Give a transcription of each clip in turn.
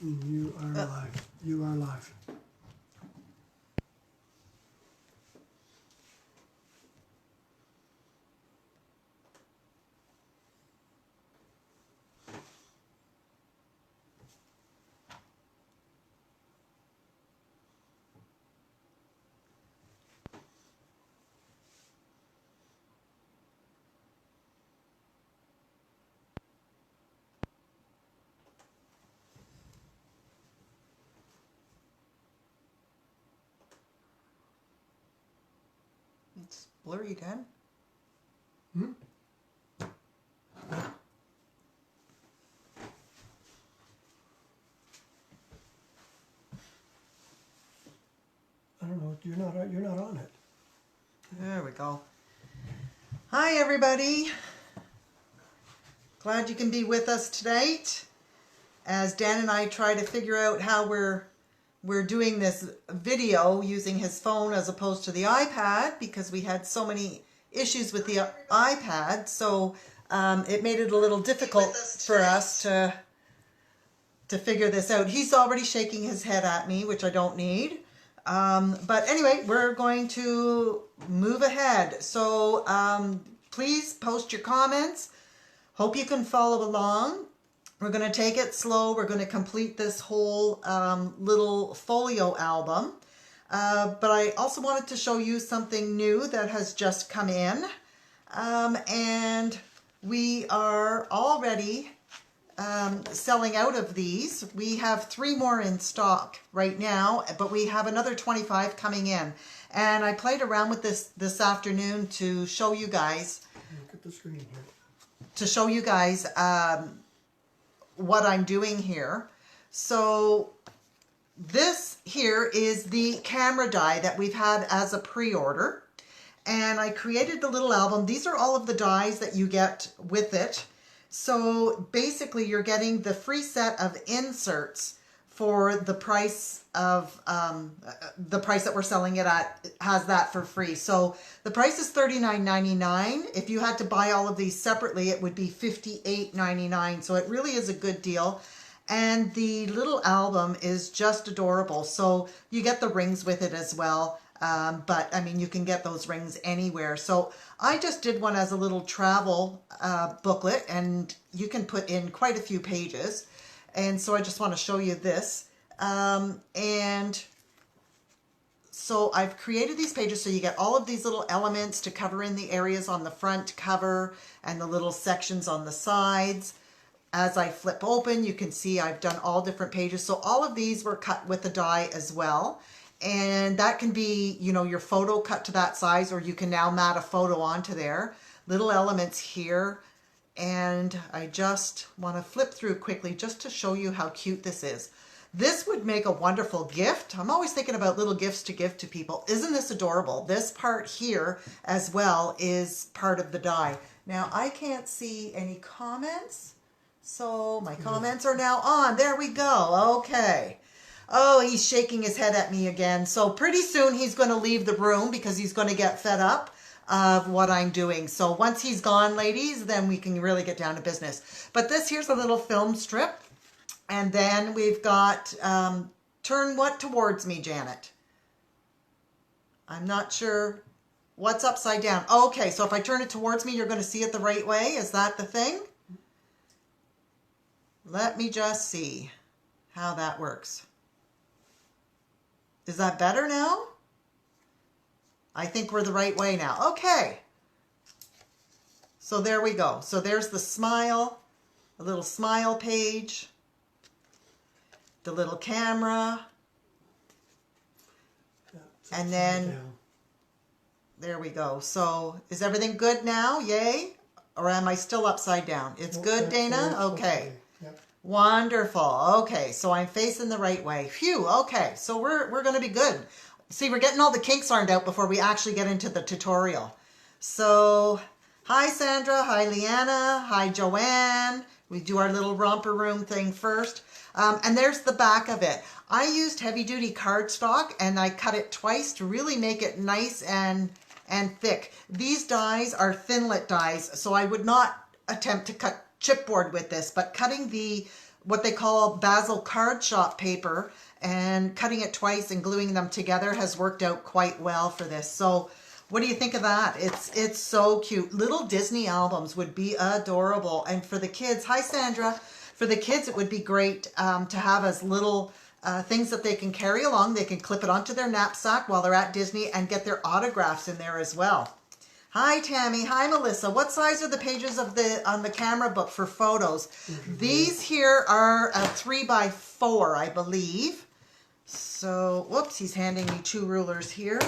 You are live. You are live. It's blurry again. I don't know. You're not on it. There we go. Hi everybody. Glad you can be with us tonight as Dan and I try to figure out how we're doing this video using his phone as opposed to the iPad, because we had so many issues with the iPad, so it made it a little difficult for us to figure this out. He's already shaking his head at me, which I don't need. But anyway, we're going to move ahead. So please post your comments. Hope you can follow along. We're going to take it slow. We're going to complete this whole little folio album. But I also wanted to show you something new that has just come in. And we are already selling out of these. We have 3 more in stock right now, but we have another 25 coming in. And I played around with this afternoon to show you guys. Look at the screen here. To show you guys what I'm doing here. So this here is the camera die that we've had as a pre-order. And I created the little album. These are all of the dies that you get with it. So basically you're getting the free set of inserts for the price of, the price that we're selling it at has that for free. So the price is $39.99. If you had to buy all of these separately, it would be $58.99. So it really is a good deal. And the little album is just adorable. So you get the rings with it as well. But I mean, you can get those rings anywhere. So I just did one as a little travel booklet, and you can put in quite a few pages. And so I just want to show you this. And so I've created these pages so you get all of these little elements to cover in the areas on the front cover and the little sections on the sides. As I flip open, you can see I've done all different pages. So all of these were cut with a die as well. And that can be, you know, your photo cut to that size, or you can now mat a photo onto there. Little elements here. And I just want to flip through quickly just to show you how cute this is. This would make a wonderful gift. I'm always thinking about little gifts to give to people. Isn't this adorable? This part here as well is part of the die. Now I can't see any comments. So my comments are now on. There we go. Okay. Oh, he's shaking his head at me again. So pretty soon he's going to leave the room because he's going to get fed up of what I'm doing. So once he's gone, ladies, then we can really get down to business. But this here's a little film strip. And then we've got, turn what towards me, Janet? I'm not sure what's upside down. Okay, so if I turn it towards me, you're going to see it the right way. Is that the thing? Let me just see how that works. Is that better now? I think we're the right way now. Okay. So there we go. So there's the smile, a little smile page, the little camera, and then there we go. So is everything good now? Yay? Or am I still upside down? It's good, Dana? Okay. Wonderful. Okay, so I'm facing the right way. Phew, okay, so we're going to be good. See, we're getting all the kinks ironed out before we actually get into the tutorial. So, hi Sandra, hi Leanna, hi Joanne. We do our little romper room thing first. And there's the back of it. I used heavy duty cardstock and I cut it twice to really make it nice and thick. These dies are thinlit dies, so I would not attempt to cut chipboard with this, but cutting the what they call Basil card shop paper, and cutting it twice and gluing them together has worked out quite well for this. So what do you think of that? It's so cute. Little Disney albums would be adorable. And for the kids, hi Sandra, for the kids it would be great to have as little things that they can carry along. They can clip it onto their knapsack while they're at Disney and get their autographs in there as well. Hi Tammy, hi Melissa. What size are the pages of on the camera book for photos? These here are a 3x4, I believe. So, whoops, he's handing me 2 rulers here.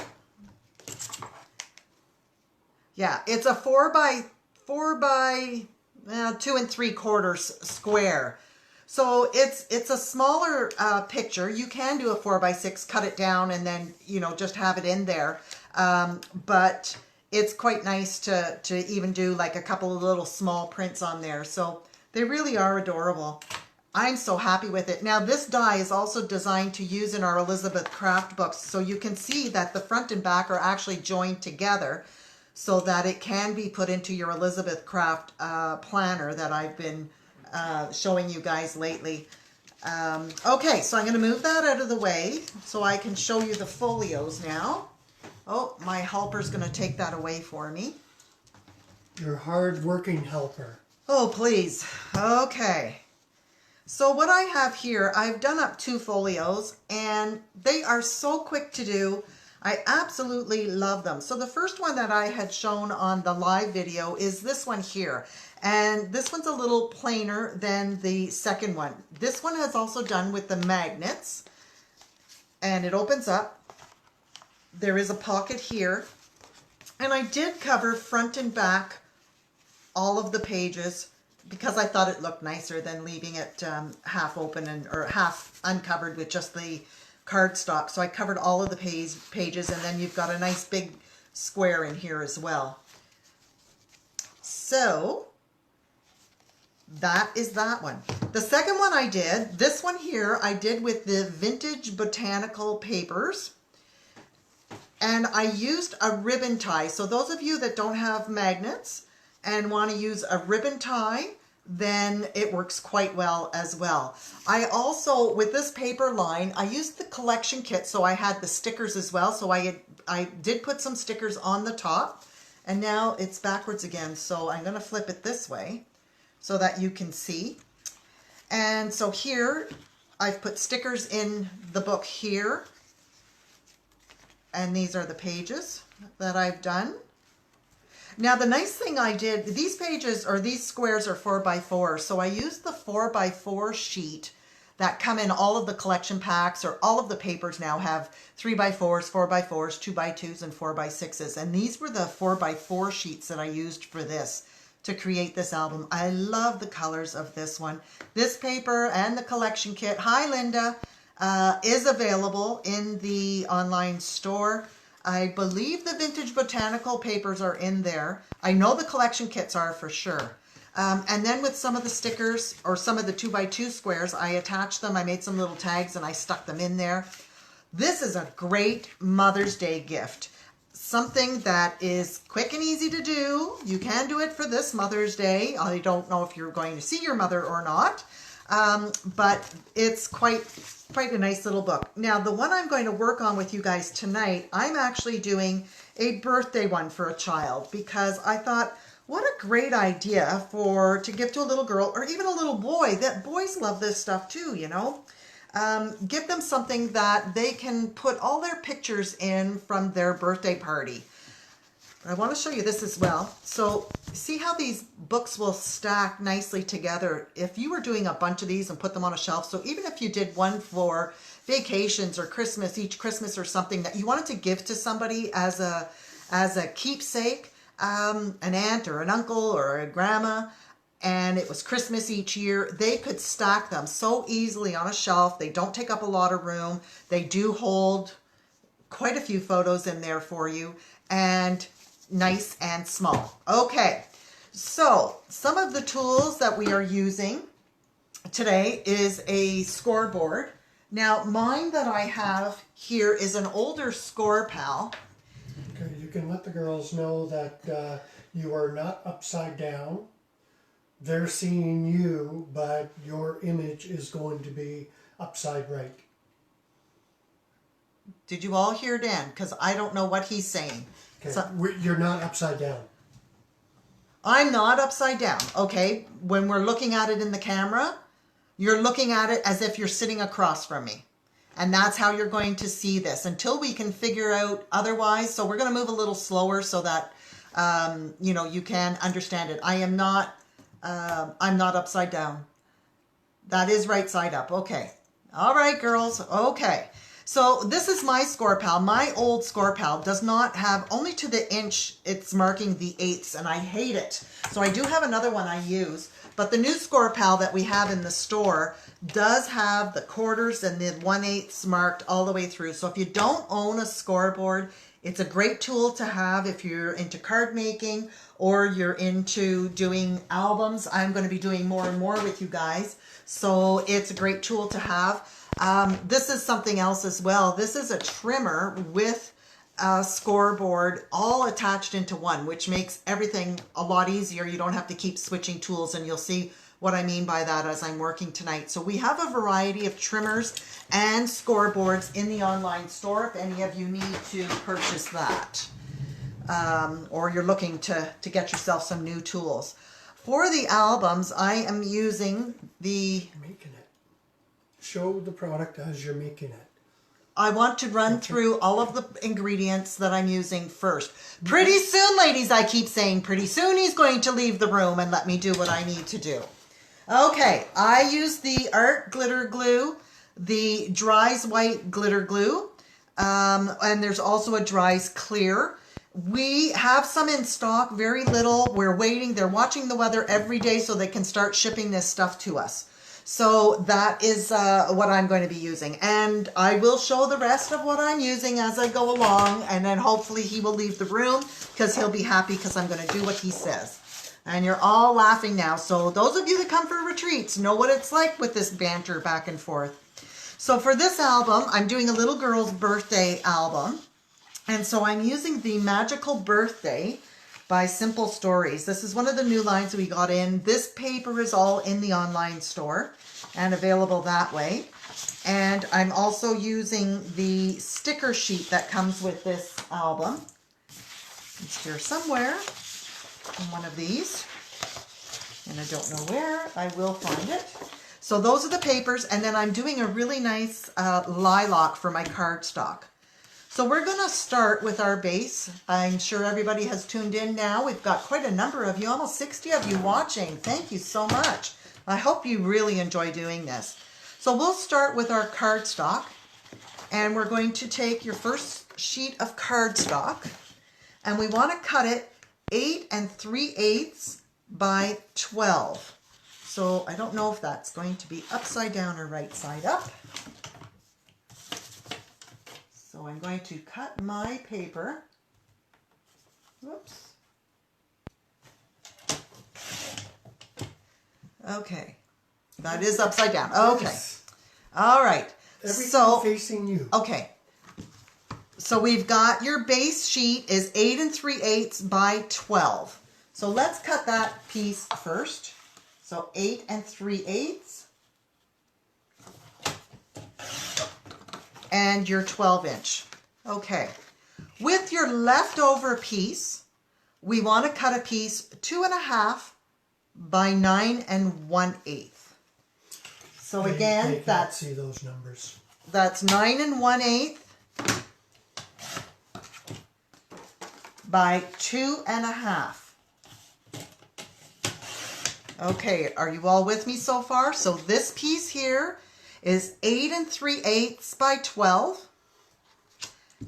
Yeah, it's a 4x 2 3/4 square. So it's a smaller picture. You can do a 4x6, cut it down, and then just have it in there. But it's quite nice to even do like a couple of little small prints on there. So they really are adorable. I'm so happy with it. Now this die is also designed to use in our Elizabeth Craft books. So you can see that the front and back are actually joined together so that it can be put into your Elizabeth Craft planner that I've been showing you guys lately. Okay, so I'm going to move that out of the way so I can show you the folios now. Oh, my helper's going to take that away for me. Your hard-working helper. Oh, please. Okay. So what I have here, I've done up 2 folios, and they are so quick to do. I absolutely love them. So the first one that I had shown on the live video is this one here. And this one's a little plainer than the second one. This one has also done with the magnets. And it opens up. There is a pocket here. And I did cover front and back all of the pages because I thought it looked nicer than leaving it half open or half uncovered with just the cardstock. So I covered all of the pages, and then you've got a nice big square in here as well. So that is that one. The second one I did, this one here, I did with the vintage botanical papers. And I used a ribbon tie. So those of you that don't have magnets and want to use a ribbon tie, then it works quite well as well. I also, with this paper line, I used the collection kit, so I had the stickers as well. So I did put some stickers on the top, and now it's backwards again. So I'm going to flip it this way so that you can see. And so here, I've put stickers in the book here. And these are the pages that I've done. Now the nice thing I did, these pages or these squares are 4x4. So I used the 4x4 sheet that come in all of the collection packs, or all of the papers now have 3x4s, 4x4s, 2x2s, and 4x6s. And these were the 4x4 sheets that I used for this to create this album. I love the colors of this one. This paper and the collection kit, hi Linda, is available in the online store. I believe the vintage botanical papers are in there. I know the collection kits are for sure. And then with some of the stickers or some of the 2x2 squares, I attached them. I made some little tags and I stuck them in there. This is a great Mother's Day gift. Something that is quick and easy to do. You can do it for this Mother's Day. I don't know if you're going to see your mother or not. But it's quite a nice little book. Now, the one I'm going to work on with you guys tonight, I'm actually doing a birthday one for a child, because I thought, what a great idea to give to a little girl or even a little boy. That boys love this stuff too, you know. Give them something that they can put all their pictures in from their birthday party. I want to show you this as well. So see how these books will stack nicely together. If you were doing a bunch of these and put them on a shelf, so even if you did one for vacations or Christmas, each Christmas or something that you wanted to give to somebody as a keepsake, an aunt or an uncle or a grandma, and it was Christmas each year, they could stack them so easily on a shelf. They don't take up a lot of room. They do hold quite a few photos in there for you, and nice and small. Okay, so some of the tools that we are using today is a scoreboard. Now mine that I have here is an older Score Pal. Okay, you can let the girls know that you are not upside down. they're seeing you, but your image is going to be upside right. Did you all hear Dan? Because I don't know what he's saying. Okay, So, you're not upside down. I'm not upside down, okay? When we're looking at it in the camera, you're looking at it as if you're sitting across from me. And that's how you're going to see this until we can figure out otherwise. So we're going to move a little slower so that, you know, you can understand it. I'm not upside down. That is right side up. Okay. All right, girls. Okay. So this is my score pal. My old score pal does not have, only to the inch, it's marking the eighths, and I hate it. So I do have another one I use, but the new score pal that we have in the store does have the quarters and the 1/8 marked all the way through. So if you don't own a scoreboard, it's a great tool to have if you're into card making or you're into doing albums. I'm going to be doing more and more with you guys. So it's a great tool to have. This is something else as well. This is a trimmer with a scoreboard all attached into one, which makes everything a lot easier. You don't have to keep switching tools, and you'll see what I mean by that as I'm working tonight. So we have a variety of trimmers and scoreboards in the online store if any of you need to purchase that. Or you're looking to get yourself some new tools. For the albums, I am using the... Making it. Show the product as you're making it. I want to run through all of the ingredients that I'm using first. Pretty soon, ladies, I keep saying, pretty soon he's going to leave the room and let me do what I need to do. Okay, I use the Art Glitter Glue, the Dries White Glitter Glue, and there's also a Dries Clear. We have some in stock, very little. We're waiting. They're watching the weather every day so they can start shipping this stuff to us. So that is what I'm going to be using. And I will show the rest of what I'm using as I go along. And then hopefully he will leave the room because he'll be happy because I'm going to do what he says. And you're all laughing now. So those of you that come for retreats know what it's like with this banter back and forth. So for this album, I'm doing a little girl's birthday album. And so I'm using the Magical Birthday by Simple Stories. This is one of the new lines we got in. This paper is all in the online store and available that way. And I'm also using the sticker sheet that comes with this album. It's here somewhere in one of these. And I don't know where. I will find it. So those are the papers. And then I'm doing a really nice lilac for my cardstock. So we're going to start with our base. I'm sure everybody has tuned in now. We've got quite a number of you, almost 60 of you watching. Thank you so much. I hope you really enjoy doing this. So we'll start with our cardstock. And we're going to take your first sheet of cardstock. And we want to cut it 8 3/8 by 12. So I don't know if that's going to be upside down or right side up. So I'm going to cut my paper. Whoops. Okay. That is upside down. Okay. All right. Everything facing you. Okay. So we've got your base sheet is 8 3/8 by 12. So let's cut that piece first. So 8 3/8. And your 12-inch. Okay. With your leftover piece, we want to cut a piece 2.5 by 9 1/8. So again, I can't see those numbers. That's 9 1/8 by 2.5. Okay, are you all with me so far? So this piece here is 8 3/8 by 12.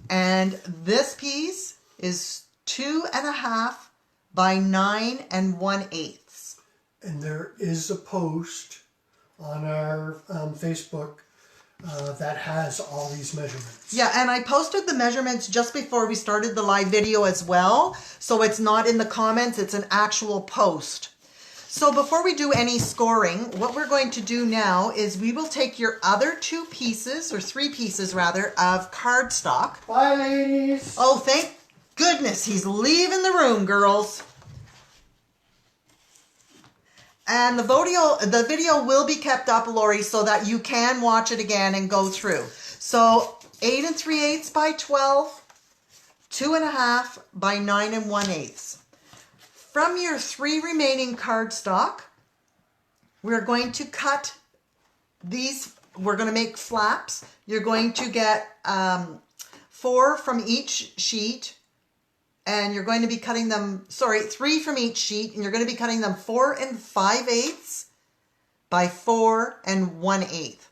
And this piece is 2.5 by 9 1/8. And there is a post on our Facebook that has all these measurements. Yeah, and I posted the measurements just before we started the live video as well. So it's not in the comments, it's an actual post. So before we do any scoring, what we're going to do now is we will take your other 2 pieces, or 3 pieces rather, of cardstock. Bye, ladies. Oh, thank goodness he's leaving the room, girls. And the video will be kept up, Lori, so that you can watch it again and go through. So 8 3/8 by 12, 2 1/2 by 9 1/8. From your 3 remaining cardstock, we're going to cut these. We're going to make flaps. You're going to get 4 from each sheet. And you're going to be cutting them, 3 from each sheet, and you're going to be cutting them 4 5/8 by 4 1/8.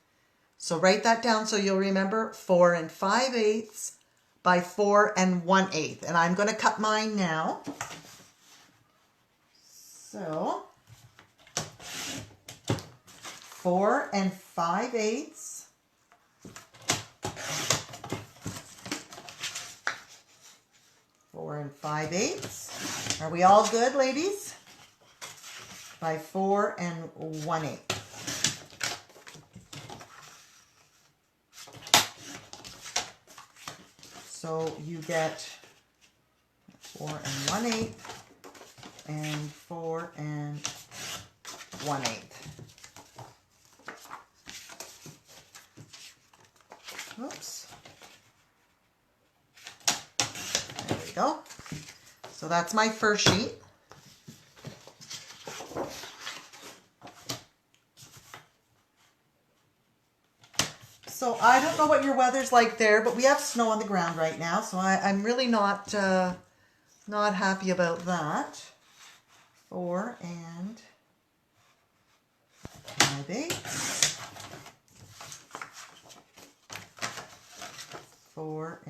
So write that down so you'll remember, 4 5/8 by 4 1/8. And I'm going to cut mine now. So 4 5/8. 4 5/8. Are we all good, ladies? By 4 1/8. So you get 4 1/8 and 4 1/8. Oops. There we go. So that's my first sheet. So I don't know what your weather's like there, but we have snow on the ground right now, so I'm really not happy about that. 4 5/8. 4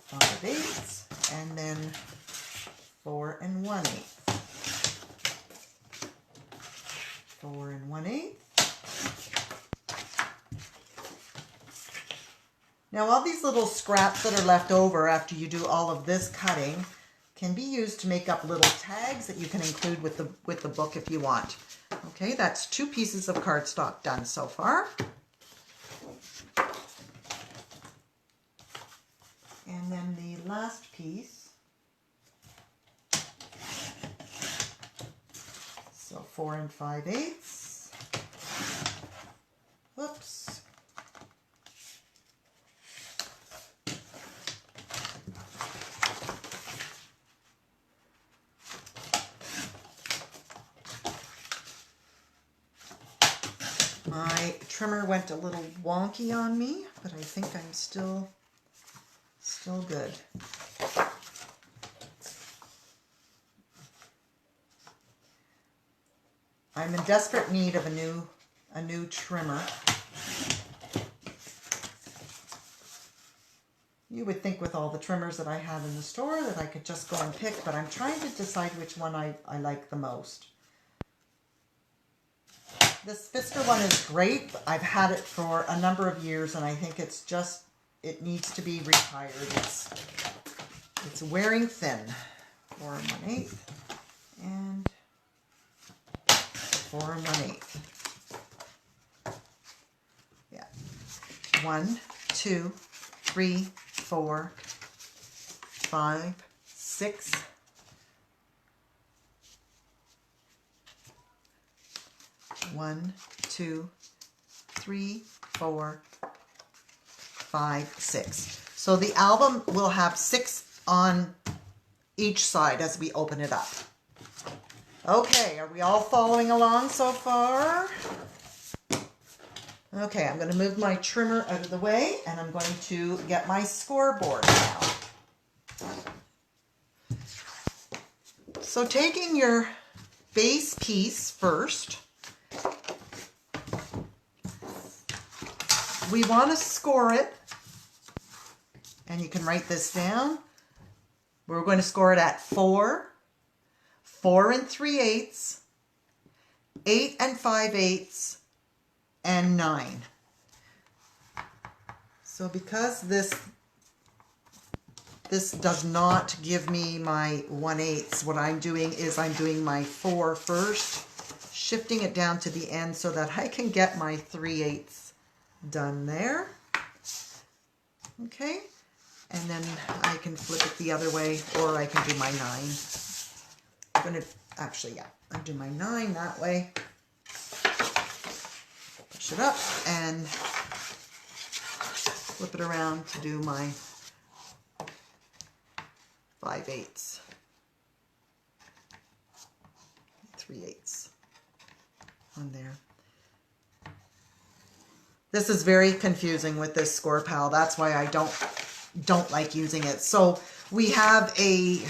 5/8, and then 4 1/8. 4 1/8. Now all these little scraps that are left over after you do all of this cutting can be used to make up little tags that you can include with the book if you want. Okay, that's 2 pieces of cardstock done so far. And then the last piece, so 4 5/8. Whoops. My trimmer went a little wonky on me, but I think I'm still good. I'm in desperate need of a new trimmer. You would think with all the trimmers that I have in the store that I could just go and pick, but I'm trying to decide which one I like the most. This Fisker one is great. I've had it for a number of years, and I think it needs to be retired. It's wearing thin. 4 1/8 and 4 1/8. Yeah. 1, 2, 3, 4, 5, 6. 1, 2, 3, 4, 5, 6. So the album will have 6 on each side as we open it up. Okay, are we all following along so far? Okay, I'm going to move my trimmer out of the way, and I'm going to get my scoreboard now. So taking your base piece first, we want to score it, and you can write this down. We're going to score it at 4, 4 3/8, 8 5/8, and 9. So because this does not give me my 1/8, what I'm doing is I'm doing my 4 first, shifting it down to the end so that I can get my 3/8 done there. Okay, and then I can flip it the other way, or I can do my 9. I'm going to, actually, yeah, I'll do my 9 that way. it up and flip it around to do my 5/8, 3/8 on there. This is very confusing with this score pal. That's why I don't like using it. So we have a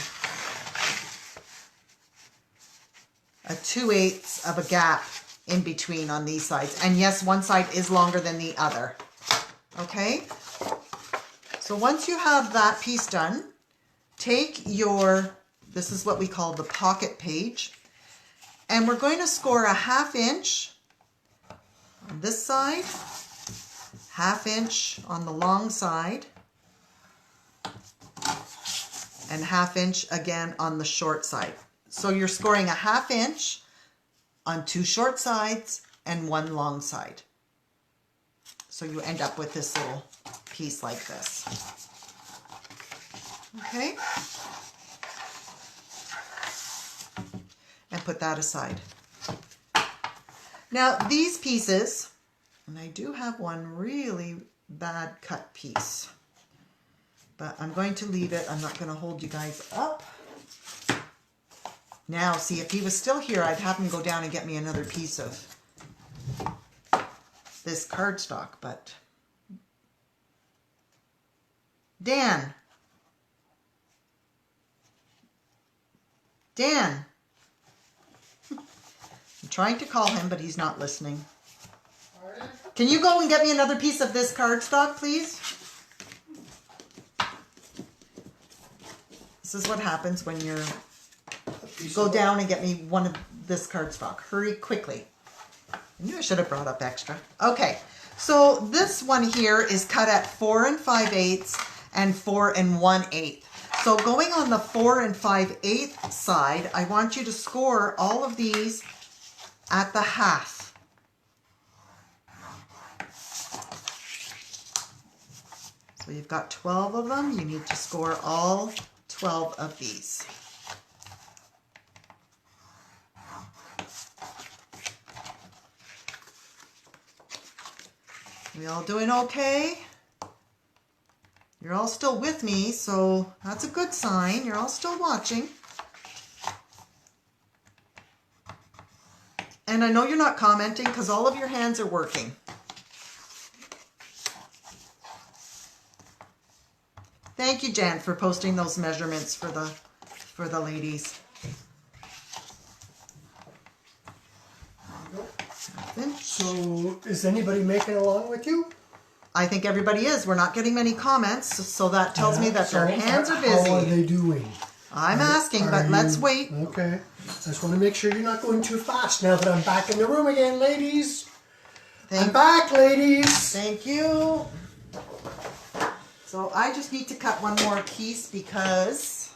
2/8 of a gap in between on these sides. And yes, one side is longer than the other. Okay? So once you have that piece done, take your, this is what we call the pocket page, and we're going to score a 1/2 inch on this side, 1/2 inch on the long side, and 1/2 inch again on the short side. So you're scoring a 1/2 inch on 2 short sides and 1 long side. So you end up with this little piece like this. Okay? And put that aside. Now these pieces, and I do have one really bad cut piece, but I'm going to leave it. I'm not going to hold you guys up. Now, see, if he was still here, I'd have him go down and get me another piece of this cardstock, but Dan, I'm trying to call him, but he's not listening. Can you go and get me another piece of this cardstock, please? This is what happens when you're... Go down and get me one of this cardstock. Hurry quickly. I knew I should have brought up extra. Okay, so this one here is cut at 4 5/8 and 4 1/8. So going on the 4 5/8 side, I want you to score all of these at the half. So you've got 12 of them. You need to score all 12 of these. We all doing okay? You're all still with me, so that's a good sign. You're all still watching. And I know you're not commenting because all of your hands are working. Thank you, Jan, for posting those measurements for the ladies. So, is anybody making along with you? I think everybody is. We're not getting many comments, so that tells me that their hands are busy. How are they doing? I'm asking, but let's wait. Okay. I just want to make sure you're not going too fast now that I'm back in the room again, ladies. I'm back, ladies. Thank you. So I just need to cut one more piece because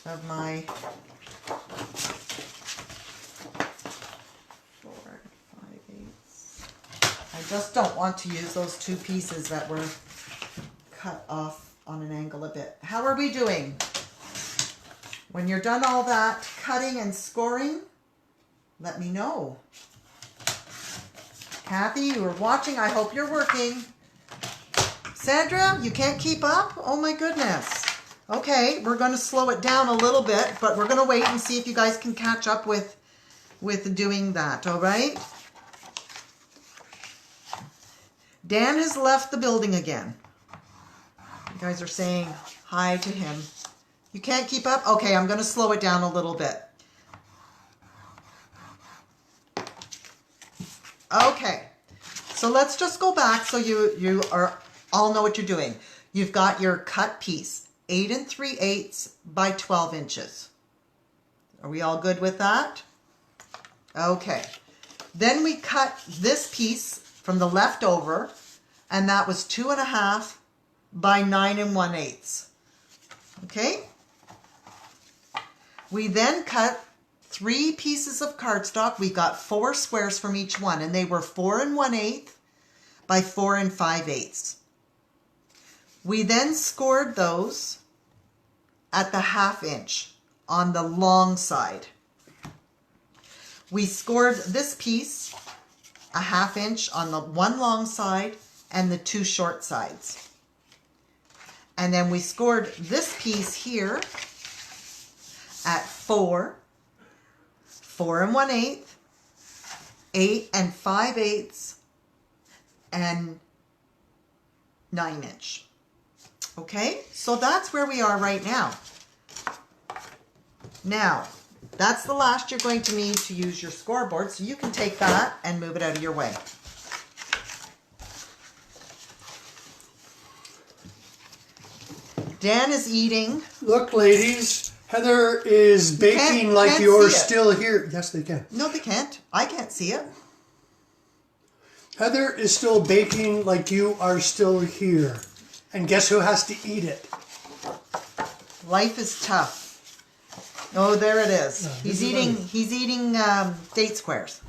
of my 4 5/8. I just don't want to use those 2 pieces that were cut off on an angle a bit. How are we doing? When you're done all that cutting and scoring, let me know. Kathy, you are watching. I hope you're working. Sandra, you can't keep up? Oh my goodness. Okay, we're going to slow it down a little bit, but we're going to wait and see if you guys can catch up with doing that, all right? Dan has left the building again. You guys are saying hi to him. You can't keep up? Okay, I'm going to slow it down a little bit. Okay, so let's just go back so you all know what you're doing. You've got your cut piece, 8 3/8 by 12 inches. Are we all good with that? Okay. Then we cut this piece from the leftover, and that was 2 1/2 by 9 1/8. Okay? We then cut 3 pieces of cardstock. We got 4 squares from each one, and they were 4 1/8 by 4 5/8. We then scored those at the 1/2 inch on the long side. We scored this piece a 1/2 inch on the one long side and the 2 short sides. And then we scored this piece here at 4, 4 1/8, 8 5/8, and 9 inch. Okay, so that's where we are right now. Now, that's the last you're going to need to use your scoreboard, so you can take that and move it out of your way. Dan is eating. Look, ladies, Heather is baking like can't you're see it. still here. Yes, they can. No, they can't. I can't see it. Heather is still baking like you are still here. And guess who has to eat it? Life is tough. Oh, there it is. No, He's this is eating. onion. He's eating date squares.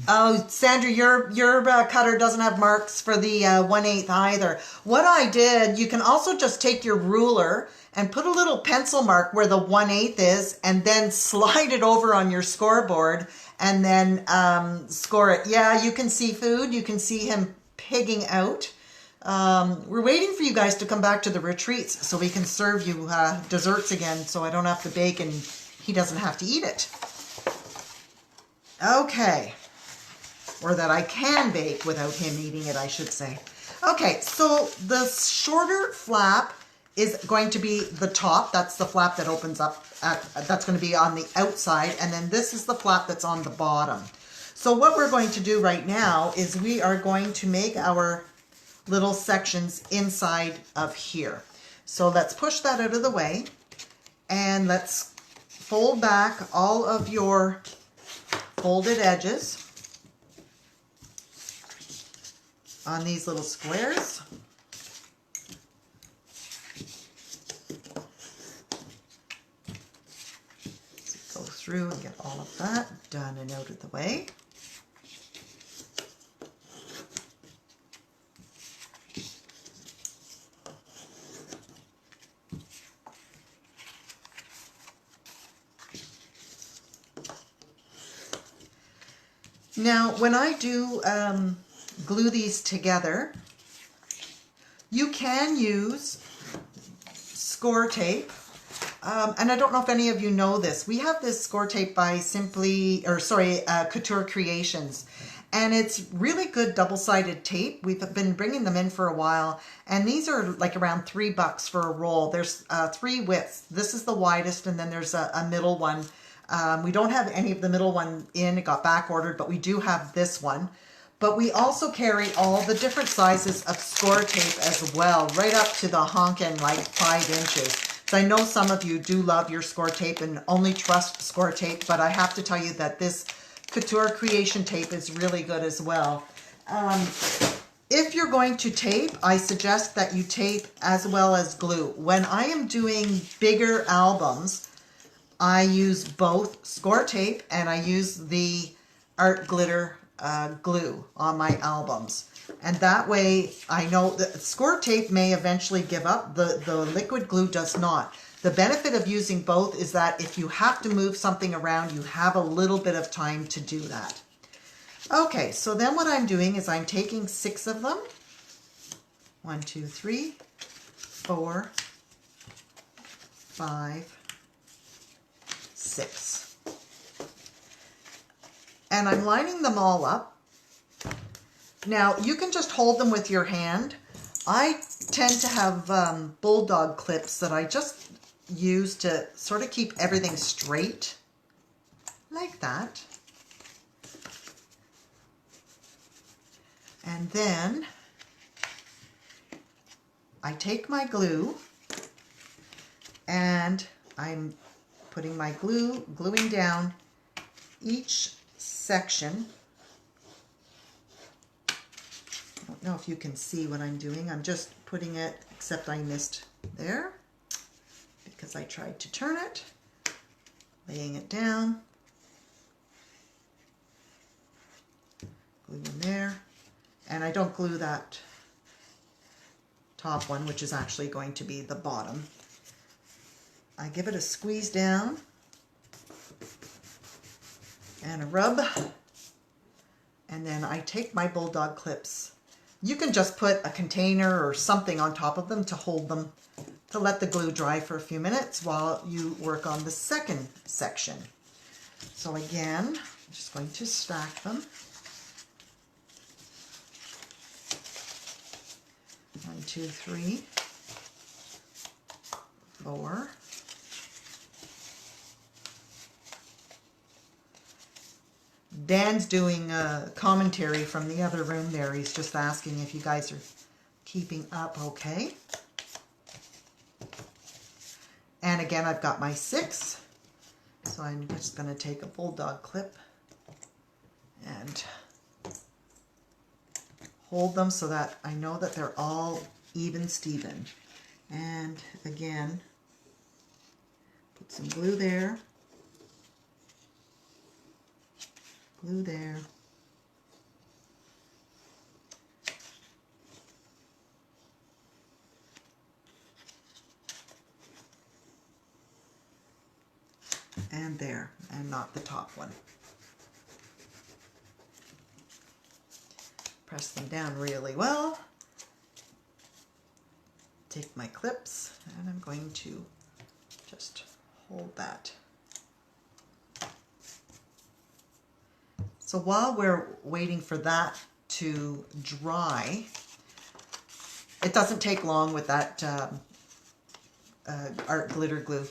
Oh, Sandra, your cutter doesn't have marks for the 1/8 either. What I did, you can also just take your ruler and put a little pencil mark where the 1/8 is, and then slide it over on your scoreboard, and then score it. Yeah, you can see food. You can see him pigging out. We're waiting for you guys to come back to the retreats so we can serve you desserts again, so I don't have to bake and he doesn't have to eat it. Okay. Or that I can bake without him eating it, I should say. Okay, so the shorter flap is going to be the top. That's the flap that opens up. That's going to be on the outside. And then this is the flap that's on the bottom. So what we're going to do right now is we are going to make our little sections inside of here. So let's push that out of the way. And let's fold back all of your folded edges on these little squares. So go through and get all of that done and out of the way. Now, when I do glue these together, you can use score tape. And I don't know if any of you know this. We have this score tape by Couture Creations. And it's really good double-sided tape. We've been bringing them in for a while. And these are like around $3 for a roll. There's 3 widths. This is the widest, and then there's a middle one. We don't have any of the middle one in. It got back ordered, but we do have this one. But we also carry all the different sizes of score tape as well, right up to the honkin' like 5 inches. So I know some of you do love your score tape and only trust score tape, but I have to tell you that this Couture Creation tape is really good as well. If you're going to tape, I suggest that you tape as well as glue. When I am doing bigger albums, I use both score tape and I use the art glitter glue on my albums. And that way I know that score tape may eventually give up. The liquid glue does not. The benefit of using both is that if you have to move something around, you have a little bit of time to do that. Okay, so then what I'm doing is I'm taking 6 of them. 1, 2, 3, 4, 5, 6. And I'm lining them all up. Now, you can just hold them with your hand. I tend to have bulldog clips that I just use to sort of keep everything straight, like that. And then I take my glue and I'm putting my gluing down each section. I don't know if you can see what I'm doing. I'm just putting it, except I missed there because I tried to turn it, laying it down, glue in there, and I don't glue that top one, which is actually going to be the bottom. I give it a squeeze down, and a rub. And then I take my bulldog clips. You can just put a container or something on top of them to hold them, to let the glue dry for a few minutes while you work on the second section. So again, I'm just going to stack them. 1, 2, 3, 4. Dan's doing a commentary from the other room there. He's just asking if you guys are keeping up okay. And again, I've got my 6. So I'm just going to take a bulldog clip and hold them so that I know that they're all even Steven. And again, put some glue there. Glue there. And there, and not the top one. Press them down really well. Take my clips, and I'm going to just hold that. So while we're waiting for that to dry, it doesn't take long with that art glitter glue.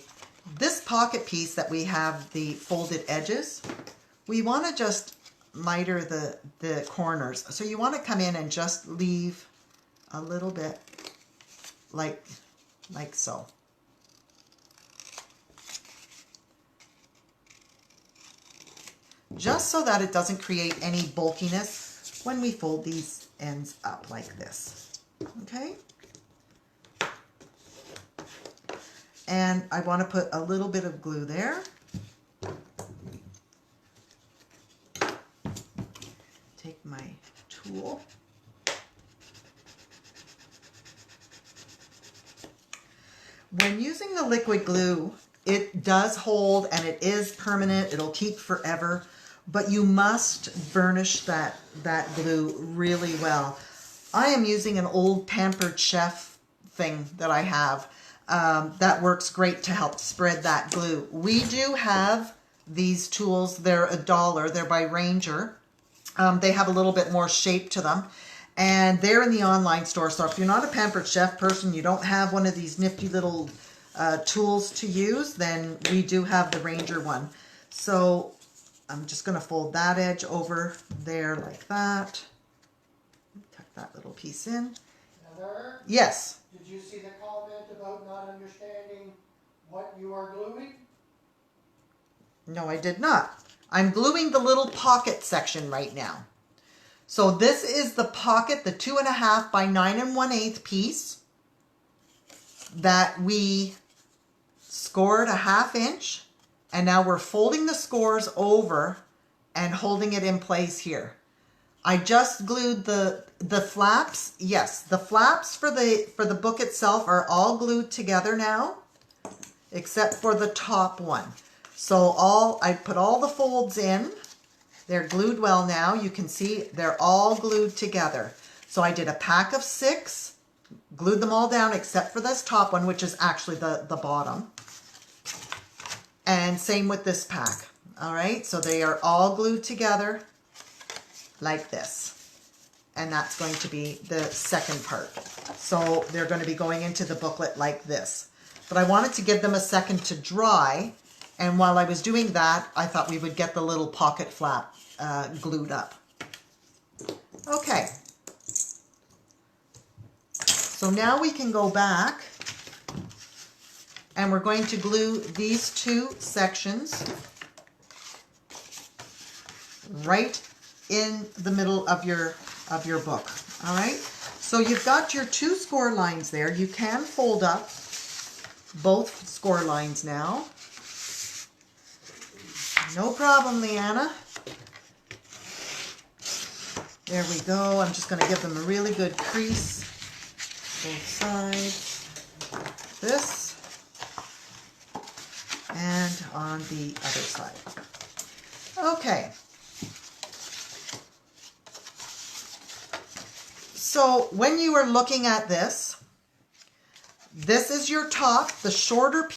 This pocket piece that we have the folded edges, we want to just miter the corners. So you want to come in and just leave a little bit like so. Just so that it doesn't create any bulkiness when we fold these ends up like this. Okay? And I want to put a little bit of glue there. Take my tool. When using the liquid glue, it does hold and it is permanent. It'll keep forever, but you must burnish that glue really well. I am using an old Pampered Chef thing that I have. That works great to help spread that glue. We do have these tools. They're $1. They're by Ranger. They have a little bit more shape to them. And they're in the online store. So if you're not a Pampered Chef person, you don't have one of these nifty little tools to use, then we do have the Ranger one. So I'm just going to fold that edge over there like that. Tuck that little piece in. Heather? Yes. Did you see the comment about not understanding what you are gluing? No, I did not. I'm gluing the little pocket section right now. So this is the pocket, the 2.5 by 9 1/8 piece that we scored a 1/2 inch, and now we're folding the scores over and holding it in place here. I just glued the flaps. Yes, the flaps for the book itself are all glued together now, except for the top one. So I put all the folds in. They're glued well now. You can see they're all glued together. So I did a pack of 6, glued them all down except for this top one, which is actually the bottom. And same with this pack. All right, so they are all glued together like this. And that's going to be the second part. So they're going to be going into the booklet like this. But I wanted to give them a second to dry. And while I was doing that, I thought we would get the little pocket flap glued up. Okay. So now we can go back and we're going to glue these 2 sections right in the middle of your book. All right. So you've got your 2 score lines there. You can fold up both score lines now. No problem, Leanna. There we go. I'm just going to give them a really good crease. Both sides. This. And on the other side. Okay. So when you are looking at this, this is your top, the shorter piece.